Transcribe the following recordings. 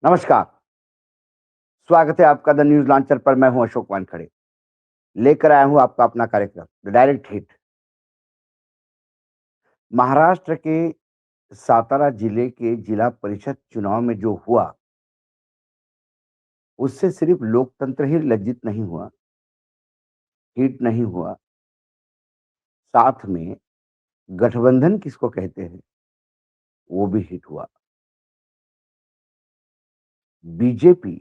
नमस्कार, स्वागत है आपका द न्यूज़ लॉन्चर पर। मैं हूं अशोक वानखड़े। लेकर आया हूं आपका अपना कार्यक्रम द डायरेक्ट हिट। महाराष्ट्र के सातारा जिले के जिला परिषद चुनाव में जो हुआ, उससे सिर्फ लोकतंत्र ही लज्जित नहीं हुआ, हिट नहीं हुआ, साथ में गठबंधन किसको कहते हैं, वो भी हिट हुआ। बीजेपी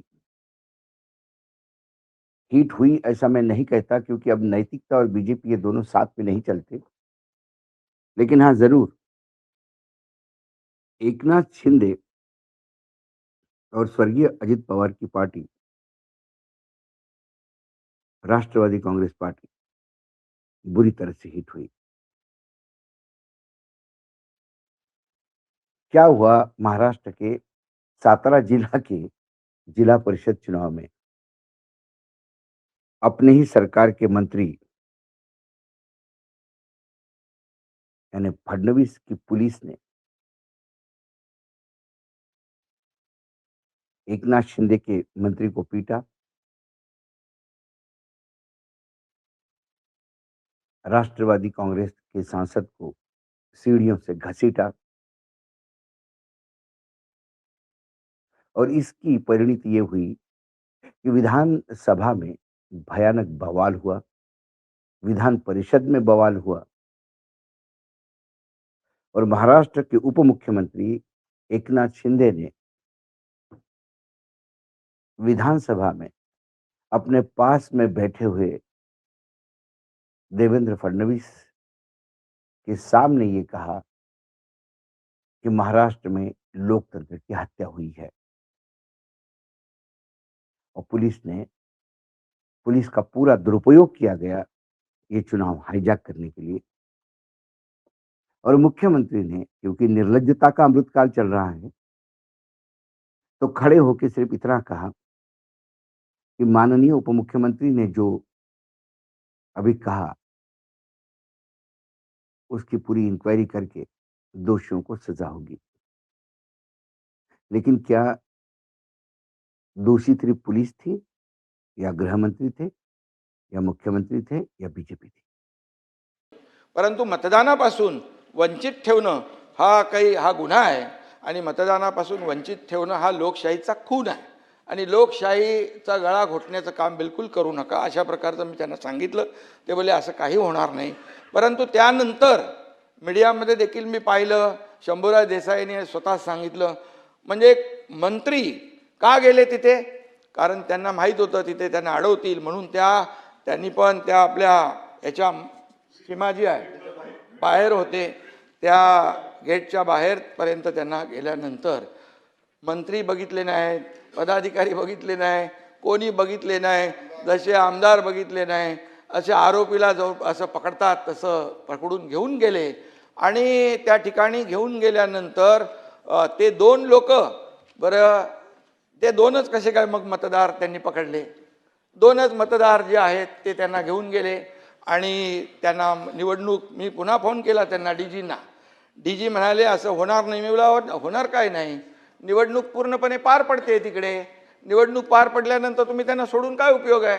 हिट हुई ऐसा मैं नहीं कहता, क्योंकि अब नैतिकता और बीजेपी ये दोनों साथ में नहीं चलते। लेकिन हाँ, ज़रूर एकनाथ शिंदे और स्वर्गीय अजित पवार की पार्टी, राष्ट्रवादी कांग्रेस पार्टी, बुरी तरह से हिट हुई। क्या हुआ महाराष्ट्र के सातारा जिला के जिला परिषद चुनाव में, अपनी ही सरकार के मंत्री यानी फडणवीस की पुलिस ने एकनाथ शिंदे के मंत्री को पीटा, राष्ट्रवादी कांग्रेस के सांसद को सीढ़ियों से घसीटा और इसकी परिणति ये हुई कि विधान सभा में भयानक बवाल हुआ, विधान परिषद में बवाल हुआ और महाराष्ट्र के उप मुख्यमंत्री एकनाथ शिंदे ने विधानसभा में अपने पास में बैठे हुए देवेंद्र फडणवीस के सामने ये कहा कि महाराष्ट्र में लोकतंत्र की हत्या हुई है और पुलिस का पूरा दुरुपयोग किया गया ये चुनाव हाईजैक करने के लिए। और मुख्यमंत्री ने, क्योंकि निर्लज्जता का अमृतकाल चल रहा है, तो खड़े होकर सिर्फ इतना कहा कि माननीय उप मुख्यमंत्री ने जो अभी कहा, उसकी पूरी इंक्वायरी करके दोषियों को सजा होगी। लेकिन क्या दोषी सिर्फ पुलिस थी, या गृह मंत्री थे, या मुख्यमंत्री थे, या बीजेपी थी? परंतु मतदानापासून वंचित ठेवणं हा गुन्हा आहे आणि मतदानापासून वंचित ठेवणं हा लोकशाहीचा खून आहे आणि लोकशाहीचा गळा घोटण्याचं काम बिलकुल करू नका अशा प्रकारचं मी त्यांना सांगितलं। ते बोले असं काही होणार नाही। परंतु त्यानंतर मीडियामध्ये देखील मी पाहिलं, शंभूराज देसाईने स्वतः सांगितलं, म्हणजे मंत्री का गेले तिथे, कारण त्यांना माहीत होतं तिथे त्यांना अडवतील म्हणून त्यांनी पण त्या आपल्या याच्या सीमाजी आहे बाहेर होते, त्या गेटच्या बाहेरपर्यंत त्यांना गेल्यानंतर मंत्री बघितले नाहीत, पदाधिकारी बघितले नाही, कोणी बघितले नाही, जसे आमदार बघितले नाही, असे आरोपीला जो असं पकडतात तसं पकडून घेऊन गेले आणि त्या ठिकाणी घेऊन गेल्यानंतर ते दोन लोक, बरं ते दोनच कसे काय मग मतदार त्यांनी पकडले? दोनच मतदार जे आहेत ते त्यांना घेऊन गेले आणि त्यांना निवडणूक, मी पुन्हा फोन केला त्यांना, डीजींना, डीजी म्हणाले असं होणार नाही। मी बोला होणार काय नाही, निवडणूक पूर्णपणे पार पडते तिकडे, निवडणूक पार पडल्यानंतर तुम्ही त्यांना सोडून काय उपयोग आहे?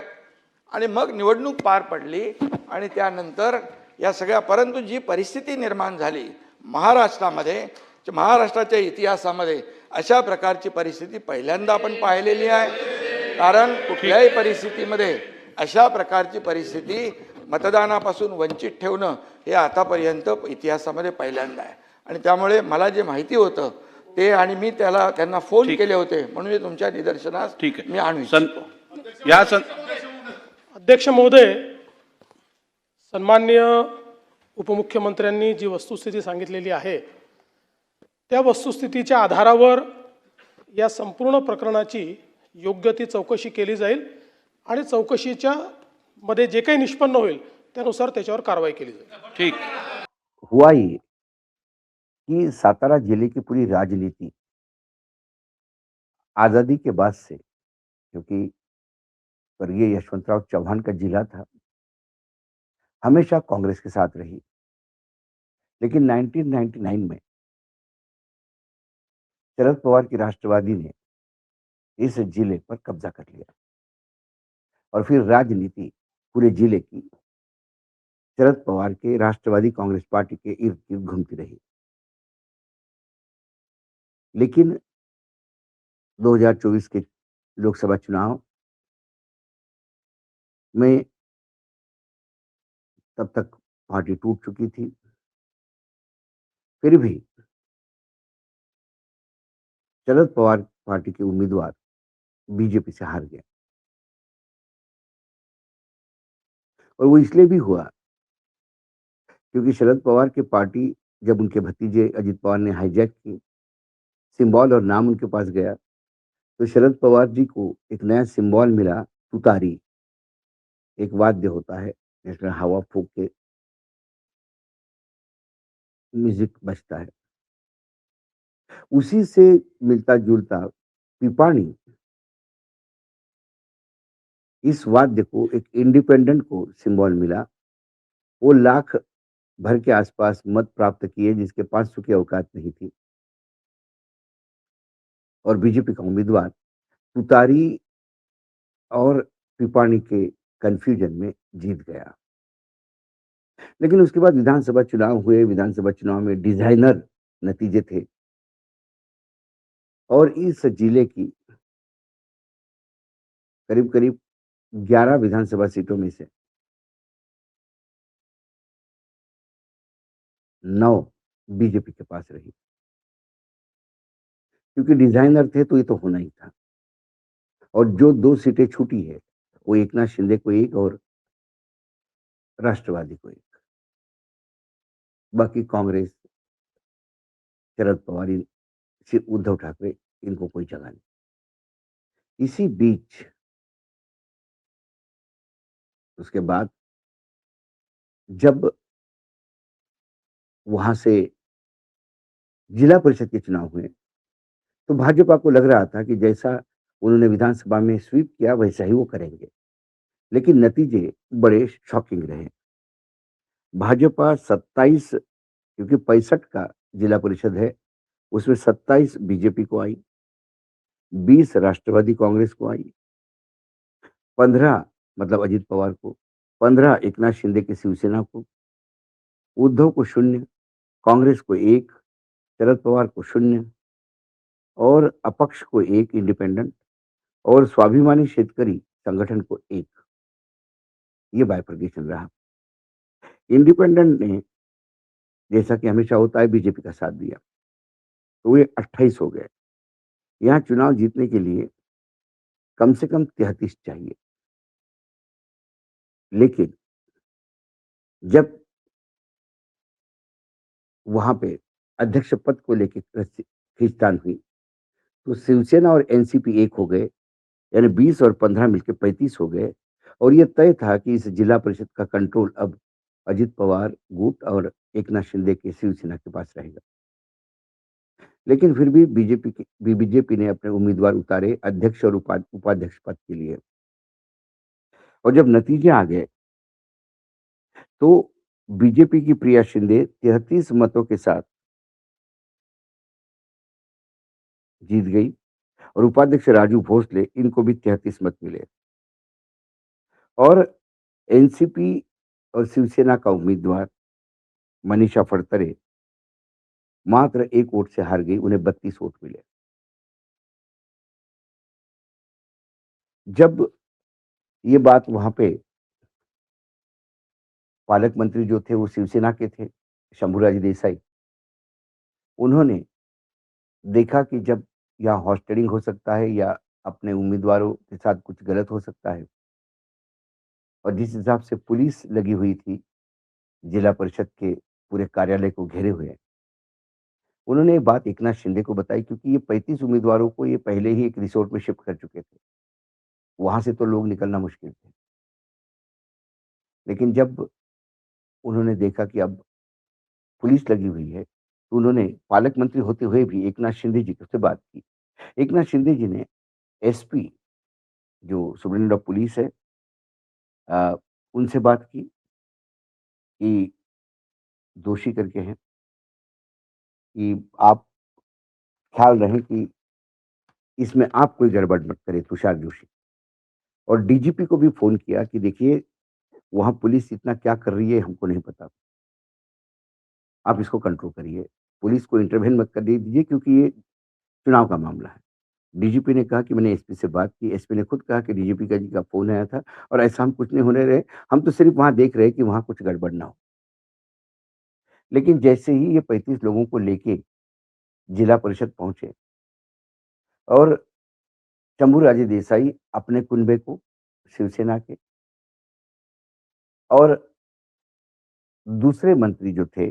आणि मग निवडणूक पार पडली आणि त्यानंतर या सगळ्या, परंतु जी परिस्थिती निर्माण झाली महाराष्ट्रामध्ये, महाराष्ट्राच्या इतिहासामध्ये अशा प्रकारची परिस्थिती पहिल्यांदा आपण पाहिलेली आहे। कारण कुठल्याही परिस्थितीमध्ये अशा प्रकारची परिस्थिती मतदानापासून वंचित ठेवणं हे आतापर्यंत इतिहासामध्ये पहिल्यांदा आहे। आणि त्यामुळे मला जे माहिती होतं ते, आणि मी त्यांना फोन केले होते म्हणून तुमच्या निदर्शनास मी आणू इच्छितो। अध्यक्ष महोदय, सन्माननीय उपमुख्यमंत्र्यांनी जी वस्तुस्थिती सांगितलेली आहे त्या वस्तुस्थितीच्या आधारावर या संपूर्ण प्रकरणाची योग्य ती चौकशी केली जाईल आणि चौकशीच्या मध्ये जे काही निष्पन्न होईल त्यानुसार त्याच्यावर कारवाई केली जाईल। ठीक। हुआ ये कि सातारा जिले की पूरी राजनीति आजादी के बाद से, क्योंकि स्वर्गीय यशवंतराव चौहान का जिला था, हमेशा कांग्रेस के साथ रही। लेकिन 1999 में शरद पवार की राष्ट्रवादी ने इस जिले पर कब्जा कर लिया और फिर राजनीति पूरे जिले की शरद पवार के राष्ट्रवादी कांग्रेस पार्टी के इर्द-गिर्द घूमती रही। लेकिन 2024 के लोकसभा चुनाव में तब तक पार्टी टूट चुकी थी। फिर भी शरद पवार पार्टी के उम्मीदवार बीजेपी से हार गए और वो इसलिए भी हुआ क्योंकि शरद पवार की पार्टी जब उनके भतीजे अजित पवार ने हाईजैक की, सिंबल और नाम उनके पास गया, तो शरद पवार जी को एक नया सिंबल मिला, तुतारी। एक वाद्य होता है, जिसमें हवा फूँक के म्यूज़िक बजता है। उसी से मिलता-जुलता पिपाणी इस वाद्य को एक इंडिपेंडेंट को सिंबल मिला। वो लाख भर के आसपास मत प्राप्त किए जिसके 500 की औकात नहीं थी और बीजेपी का उम्मीदवार तुतारी और पिपाणी के कन्फ्यूजन में जीत गया। लेकिन उसके बाद विधानसभा चुनाव हुए, विधानसभा चुनाव में डिज़ाइनर नतीजे थे और इस जिले की करीब-करीब 11 विधानसभा सीटों में से 9 बीजेपी के पास रही। क्योंकि डिज़ाइनर थे तो ये तो होना ही था और जो 2 सीटें छूटी है, वो एकनाथ शिंदे को 1 और राष्ट्रवादी को 1। बाकी कांग्रेस, शरद पवार इन सिर्फ उद्धव ठाकरे इनको कोई जगह नहीं। इसी बीच उसके बाद जब वहाँ से जिला परिषद के चुनाव हुए, तो भाजपा को लग रहा था कि जैसा उन्होंने विधानसभा में स्वीप किया वैसा ही वो करेंगे। लेकिन नतीजे बड़े शॉकिंग रहे। भाजपा 27 क्योंकि 65 का जिला परिषद है, उसमें 27 बीजेपी को आई, 20 राष्ट्रवादी कांग्रेस को आई, 15 मतलब अजित पवार को, 15 एकनाथ शिंदे की शिवसेना को, उद्धव को 0, कांग्रेस को 1, शरद पवार को 0 और अपक्ष को 1 इंडिपेंडेंट और स्वाभिमानी शेतकरी संगठन को 1। ये बाइफरकेशन रहा। इंडिपेंडेंट ने जैसा कि हमेशा होता है बीजेपी का साथ दिया, तो ये 28 हो गए। यहाँ चुनाव जीतने के लिए कम से कम 33 चाहिए। लेकिन जब वहाँ पे अध्यक्ष पद को लेके खींचतान हुई, तो शिवसेना और एनसीपी एक हो गए, यानी 20 और 15 मिलके 35 हो गए और ये तय था कि इस जिला परिषद का कंट्रोल अब अजित पवार गुट और एकनाथ शिंदे के शिवसेना के पास रहेगा। लेकिन फिर भी बीजेपी ने अपने उम्मीदवार उतारे अध्यक्ष और उपाध्यक्ष पद के लिए और जब नतीजे आ गए, तो बीजेपी की प्रिया शिंदे 33 मतों के साथ जीत गई और उपाध्यक्ष राजू भोसले इनको भी 33 मत मिले और एनसीपी और शिवसेना का उम्मीदवार मनीषा फड़तरे मात्र 1 वोट से हार गई, उन्हें 32 वोट मिले। जब ये बात वहाँ पे पालक मंत्री जो थे वो शिवसेना के थे, शंभूराज देसाई, उन्होंने देखा कि जब यहाँ हॉस्टिंग हो सकता है या अपने उम्मीदवारों के साथ कुछ गलत हो सकता है और जिस हिसाब से पुलिस लगी हुई थी, जिला परिषद के पूरे कार्यालय को घेरे हुए, उन्होंने ये बात एकनाथ शिंदे को बताई क्योंकि ये 35 उम्मीदवारों को ये पहले ही एक रिसोर्ट में शिफ्ट कर चुके थे। वहाँ से तो लोग निकलना मुश्किल थे। लेकिन जब उन्होंने देखा कि अब पुलिस लगी हुई है, तो उन्होंने पालक मंत्री होते हुए भी एकनाथ शिंदे जी से बात की। एकनाथ शिंदे जी ने एसपी जो सुप्रीटेंडेंट ऑफ पुलिस है अ, उनसे बात की कि दोषी करके हैं कि आप ख्याल रहे कि इसमें आप कोई गड़बड़ मत करें, तुषार जोशी। और डीजीपी को भी फ़ोन किया कि देखिए, वहाँ पुलिस इतना क्या कर रही है हमको नहीं पता। आप इसको कंट्रोल करिए। पुलिस को इंटरवेन मत करने दीजिए क्योंकि ये चुनाव का मामला है। डीजीपी ने कहा कि मैंने एसपी से बात की, एसपी ने खुद कहा कि डीजीपी का जी का फ़ोन आया था और ऐसा हम कुछ नहीं होने रहे, हम तो सिर्फ़ वहाँ देख रहे हैं कि वहाँ कुछ गड़बड़ ना हो। लेकिन जैसे ही ये 35 लोगों को लेके जिला परिषद पहुँचे और शंभूराजे देसाई अपने कुनबे को, शिवसेना के और दूसरे मंत्री जो थे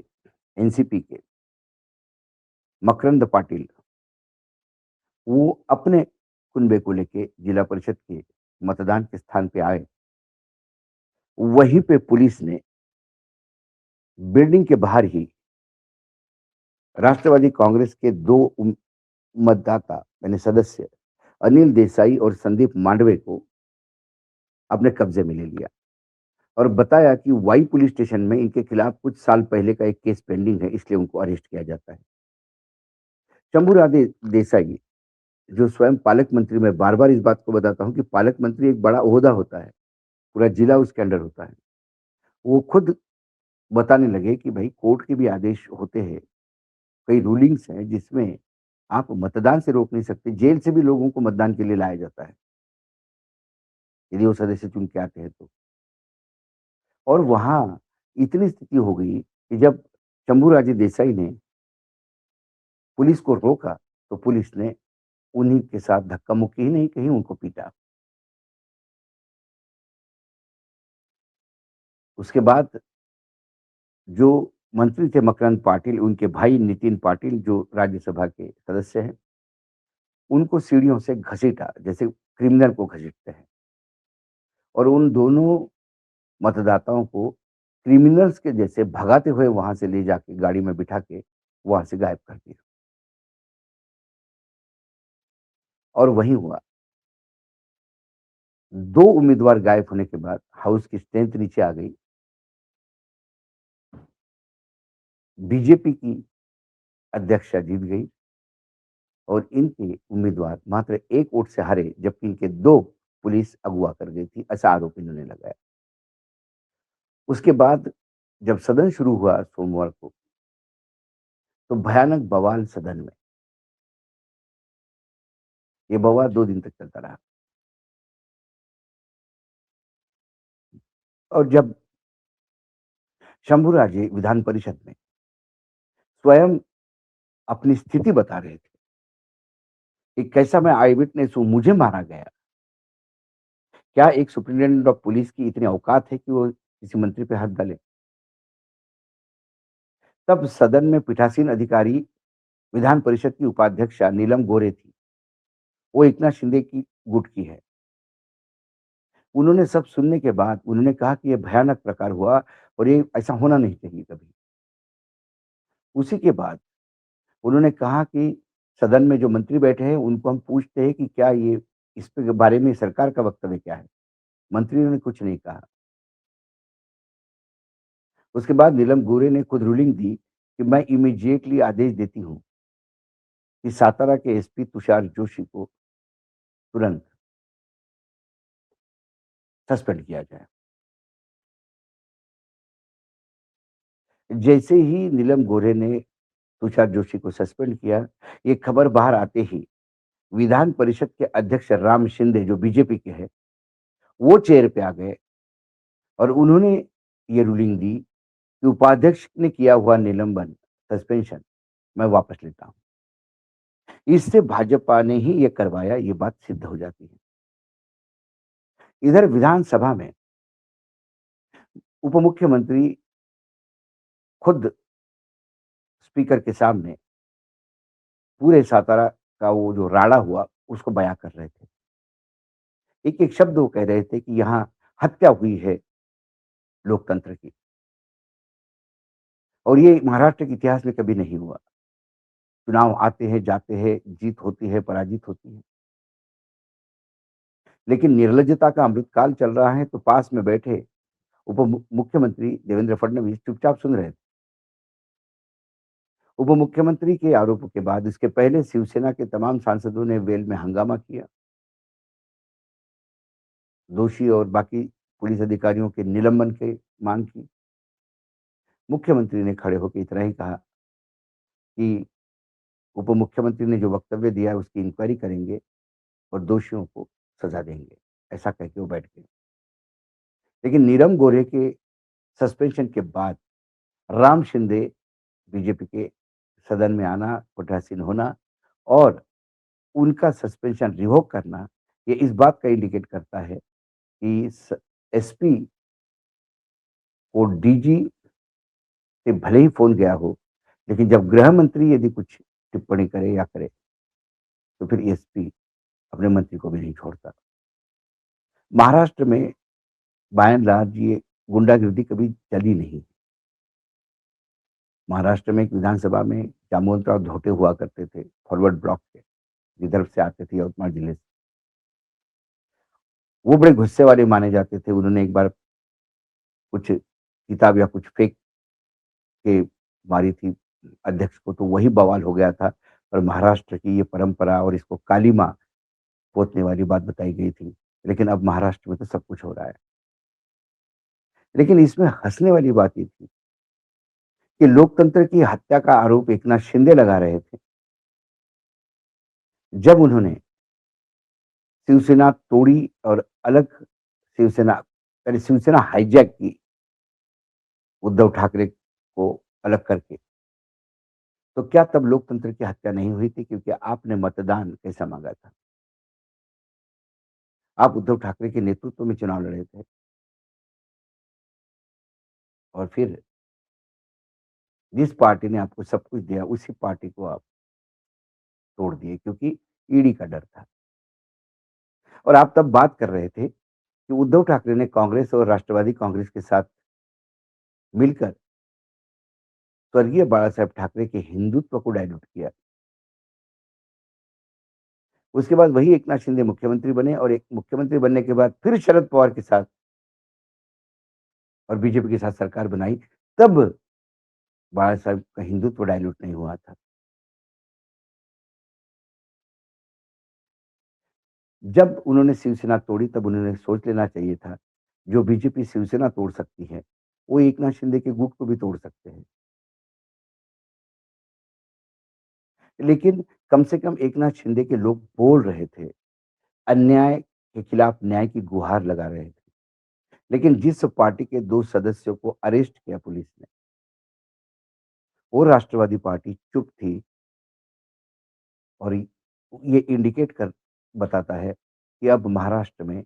एनसीपी के, मकरंद पाटिल, वो अपने कुनबे को लेके जिला परिषद के मतदान के स्थान पे आए। वहीं पे पुलिस ने बिल्डिंग के बाहर ही राष्ट्रवादी कांग्रेस के 2 मतदाता यानी सदस्य अनिल देसाई और संदीप मांडवे को अपने कब्जे में ले लिया और बताया कि वाई पुलिस स्टेशन में इनके खिलाफ कुछ साल पहले का एक केस पेंडिंग है, इसलिए उनको अरेस्ट किया जाता है। शंभूराजे देसाई जो स्वयं पालक मंत्री, मैं बार-बार इस बात को बताता हूँ कि पालक मंत्री एक बड़ा ओहदा होता है, पूरा जिला उसके अंडर होता है। वो खुद बताने लगे कि भाई कोर्ट के भी आदेश होते हैं, कई रूलिंग्स हैं जिसमें आप मतदान से रोक नहीं सकते, जेल से भी लोगों को मतदान के लिए लाया जाता है, यदि वो सदस्य चुन के आते हैं तो। और वहाँ इतनी स्थिति हो गई कि जब शंभूराजे देसाई ने पुलिस को रोका, तो पुलिस ने उन्हीं के साथ धक्का-मुक्की ही नहीं कही, उनको पीटा। उसके बाद जो मंत्री थे मकरंद पाटिल, उनके भाई नितिन पाटिल जो राज्यसभा के सदस्य हैं, उनको सीढ़ियों से घसीटा, जैसे क्रिमिनल को घसीटते हैं और उन दोनों मतदाताओं को क्रिमिनल्स के जैसे भगाते हुए वहाँ से ले जाके गाड़ी में बिठा के वहाँ से गायब कर दिया। और वही हुआ। 2 उम्मीदवार गायब होने के बाद हाउस की स्ट्रेंथ नीचे आ गई। बीजेपी की अध्यक्षा जीत गई और इनके उम्मीदवार मात्र 1 वोट से हारे, जबकि इनके 2 पुलिस अगवा कर गई थी, ऐसा आरोप इन्होंने लगाया। उसके बाद जब सदन शुरू हुआ सोमवार को, तो भयानक बवाल सदन में। ये बवाल 2 दिन तक चलता रहा और जब शंभूराजे विधान परिषद में स्वयं अपनी स्थिति बता रहे थे कि कैसा मैं आई विटनेस हूँ, मुझे मारा गया। क्या एक सुप्रीटेंडेंट ऑफ पुलिस की इतनी औकात है कि वो किसी मंत्री पे हाथ डाले? तब सदन में पीठासीन अधिकारी विधान परिषद की उपाध्यक्षा नीलम गोरे थी। वो एकनाथ शिंदे की गुट की है। उन्होंने सब सुनने के बाद उन्होंने कहा कि ये भयानक प्रकार हुआ और ये ऐसा होना नहीं चाहिए कभी। उसी के बाद उन्होंने कहा कि सदन में जो मंत्री बैठे हैं उनको हम पूछते हैं कि क्या ये इस पे बारे में सरकार का वक्तव्य क्या है? मंत्रियों ने कुछ नहीं कहा। उसके बाद नीलम गोरे ने खुद रूलिंग दी कि मैं इमीडिएटली आदेश देती हूँ कि सातारा के एसपी तुषार जोशी को तुरंत सस्पेंड किया जाए। जैसे ही नीलम गोरे ने तुषार जोशी को सस्पेंड किया, ये खबर बाहर आते ही विधान परिषद के अध्यक्ष राम शिंदे जो बीजेपी के हैं, वो चेयर पे आ गए और उन्होंने ये रूलिंग दी कि उपाध्यक्ष ने किया हुआ निलंबन, सस्पेंशन मैं वापस लेता हूँ। इससे भाजपा ने ही ये करवाया, ये बात सिद्ध हो जाती है। इधर विधानसभा में उप मुख्यमंत्री खुद स्पीकर के सामने पूरे सातारा का वो जो राड़ा हुआ, उसको बयां कर रहे थे। एक-एक शब्द वो कह रहे थे कि यहाँ हत्या हुई है लोकतंत्र की और ये महाराष्ट्र के इतिहास में कभी नहीं हुआ। चुनाव आते हैं, जाते हैं, जीत होती है, पराजित होती है। लेकिन निर्लज्जता का अमृतकाल चल रहा है, तो पास में बैठे मुख्यमंत्री देवेंद्र फडणवीस चुपचाप सुन रहे थे उप मुख्यमंत्री के आरोपों के बाद इसके पहले शिवसेना के तमाम सांसदों ने वेल में हंगामा किया। दोषी और बाकी पुलिस अधिकारियों के निलंबन की मांग की। मुख्यमंत्री ने खड़े होकर इतना ही कहा कि उप मुख्यमंत्री ने जो वक्तव्य दिया है उसकी इंक्वायरी करेंगे और दोषियों को सजा देंगे। ऐसा कह के वो बैठ गए। लेकिन नीरम गोरे के सस्पेंशन के बाद राम शिंदे बीजेपी के सदन में आना, कोटासीन होना और उनका सस्पेंशन रिवोक करना, ये इस बात का इंडिकेट करता है कि एसपी को डीजी से भले ही फोन गया हो, लेकिन जब गृह मंत्री यदि कुछ टिप्पणी करे या करे, तो फिर एसपी अपने मंत्री को भी नहीं छोड़ता। महाराष्ट्र में बाय एंड लार्ज ये गुंडागिर्दी कभी चली नहीं। महाराष्ट्र में एक विधानसभा में जामवंतराव धोटे हुआ करते थे, फॉरवर्ड ब्लॉक के, विदर्भ से आते थे, यवतमाळ जिले से। वो बड़े गुस्से वाले माने जाते थे। उन्होंने एक बार कुछ किताब या कुछ फेंक के मारी थी अध्यक्ष को, तो वही बवाल हो गया था। और महाराष्ट्र की ये परंपरा और इसको काली माँ पोतने वाली बात बताई गई थी। लेकिन अब महाराष्ट्र में तो सब कुछ हो रहा है। लेकिन इसमें हँसने वाली बात ये थी कि लोकतंत्र की हत्या का आरोप एकनाथ शिंदे लगा रहे थे। जब उन्होंने शिवसेना तोड़ी और अलग शिवसेना यानी शिवसेना हाईजैक की उद्धव ठाकरे को अलग करके, तो क्या तब लोकतंत्र की हत्या नहीं हुई थी? क्योंकि आपने मतदान कैसा मांगा था? आप उद्धव ठाकरे के नेतृत्व में चुनाव लड़े थे और फिर जिस पार्टी ने आपको सब कुछ दिया, उसी पार्टी को आप तोड़ दिए क्योंकि ईडी का डर था। और आप तब बात कर रहे थे कि उद्धव ठाकरे ने कांग्रेस और राष्ट्रवादी कांग्रेस के साथ मिलकर स्वर्गीय बाला साहेब ठाकरे के हिंदुत्व को डायल्यूट किया। उसके बाद वही एकनाथ शिंदे मुख्यमंत्री बने और एक मुख्यमंत्री बनने के बाद फिर शरद पवार के साथ और बीजेपी के साथ सरकार बनाई। तब बाला साहेब का हिंदुत्व डायल्यूट नहीं हुआ था। जब उन्होंने शिवसेना तोड़ी तब उन्होंने सोच लेना चाहिए था, जो बीजेपी शिवसेना तोड़ सकती है, वो एकनाथ शिंदे के गुट को भी तोड़ सकते हैं। लेकिन कम से कम एकनाथ शिंदे के लोग बोल रहे थे, अन्याय के खिलाफ न्याय की गुहार लगा रहे थे। लेकिन जिस पार्टी के 2 सदस्यों को अरेस्ट किया पुलिस ने, वो राष्ट्रवादी पार्टी चुप थी और ये इंडिकेट कर बताता है कि अब महाराष्ट्र में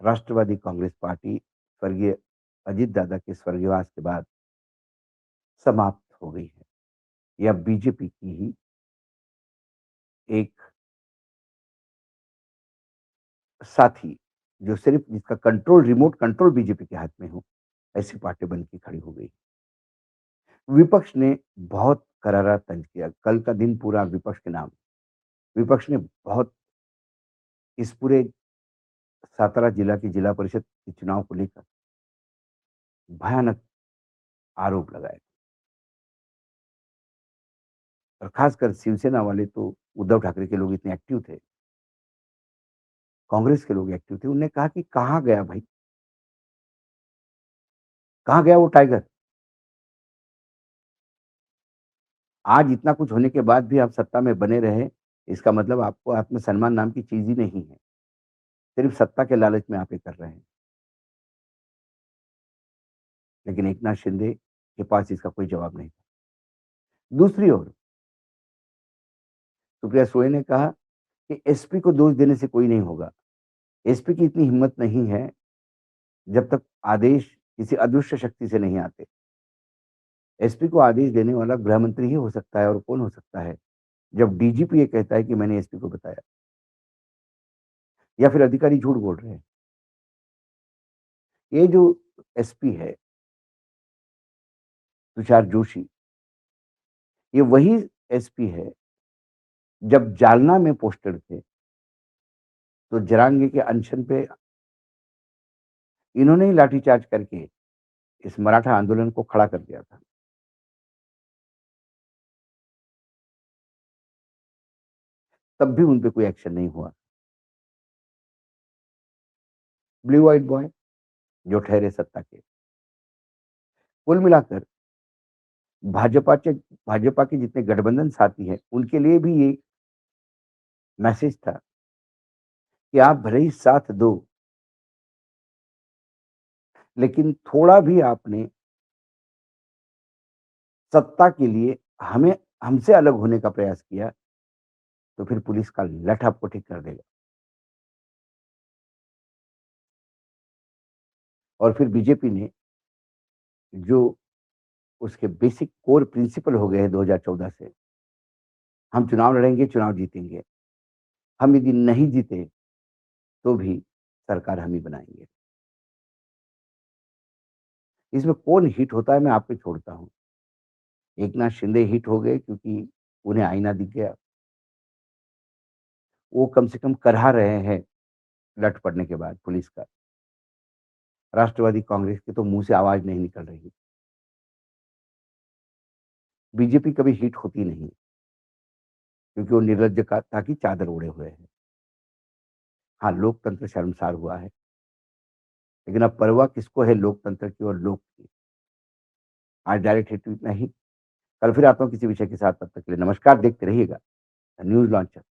राष्ट्रवादी कांग्रेस पार्टी स्वर्गीय अजीत दादा के स्वर्गवास के बाद समाप्त हो गई है। यह बीजेपी की ही एक साथी, जो सिर्फ जिसका कंट्रोल, रिमोट कंट्रोल बीजेपी के हाथ में हो, ऐसी पार्टी बन के खड़ी हो गई। विपक्ष ने बहुत करारा तंज किया। कल का दिन पूरा विपक्ष के नाम। विपक्ष ने बहुत इस पूरे सातारा जिला की जिला परिषद के चुनाव को लेकर भयानक आरोप लगाए और खासकर शिवसेना वाले तो उद्धव ठाकरे के लोग इतने एक्टिव थे, कांग्रेस के लोग एक्टिव थे। उन्होंने कहा कि कहाँ गया भाई? कहाँ गया वो टाइगर? आज इतना कुछ होने के बाद भी आप सत्ता में बने रहे, इसका मतलब आपको आत्मसम्मान नाम की चीज़ ही नहीं है। सिर्फ सत्ता के लालच में आप ये कर रहे हैं। लेकिन एकनाथ शिंदे के पास इसका कोई जवाब नहीं था। दूसरी ओर सुप्रिया सुले ने कहा कि एसपी को दोष देने से कोई नहीं होगा। एसपी की इतनी हिम्मत नहीं है जब तक आदेश किसी अदृश्य शक्ति से नहीं आते। एसपी को आदेश देने वाला गृह मंत्री ही हो सकता है और कौन हो सकता है जब डीजीपी ये कहता है कि मैंने एसपी को बताया, या फिर अधिकारी झूठ बोल रहे हैं। ये जो एसपी है तुषार जोशी, ये वही एसपी है जब जालना में पोस्टेड थे तो जरांगे के अनशन पे इन्होंने ही लाठीचार्ज करके इस मराठा आंदोलन को खड़ा कर दिया था। तब भी उन पे कोई एक्शन नहीं हुआ। ब्लू व्हाइट बॉय जो ठहरे सत्ता के। कुल मिलाकर भाजपा के जितने गठबंधन साथी हैं, उनके लिए भी ये मैसेज था कि आप भले ही साथ दो, लेकिन थोड़ा भी आपने सत्ता के लिए हमें हमसे अलग होने का प्रयास किया, तो फिर पुलिस का लठ आपको ठीक कर देगा। और फिर बीजेपी ने जो उसके बेसिक कोर प्रिंसिपल हो गए हैं 2014 से, हम चुनाव लड़ेंगे, चुनाव जीतेंगे। हम यदि नहीं जीते, तो भी सरकार हम ही बनाएँगे। इसमें कौन हिट होता है मैं आप पे छोड़ता हूँ। एकनाथ शिंदे हिट हो गए क्योंकि उन्हें आईना दिख गया। वो कम से कम करहा रहे हैं लठ पड़ने के बाद पुलिस का। राष्ट्रवादी कांग्रेस के तो मुँह से आवाज़ नहीं निकल रही। बीजेपी कभी हिट होती नहीं, क्योंकि वो निर्लज्जता की चादर ओढ़े हुए है। हाँ, लोकतंत्र शर्मसार हुआ है, लेकिन अब परवाह किसको है लोकतंत्र की और लोक की। आज डायरेक्ट हिट इतना ही। कल फिर आता हूँ किसी विषय के साथ, तब तक के लिए नमस्कार। देखते रहिएगा न्यूज़ लॉन्चर।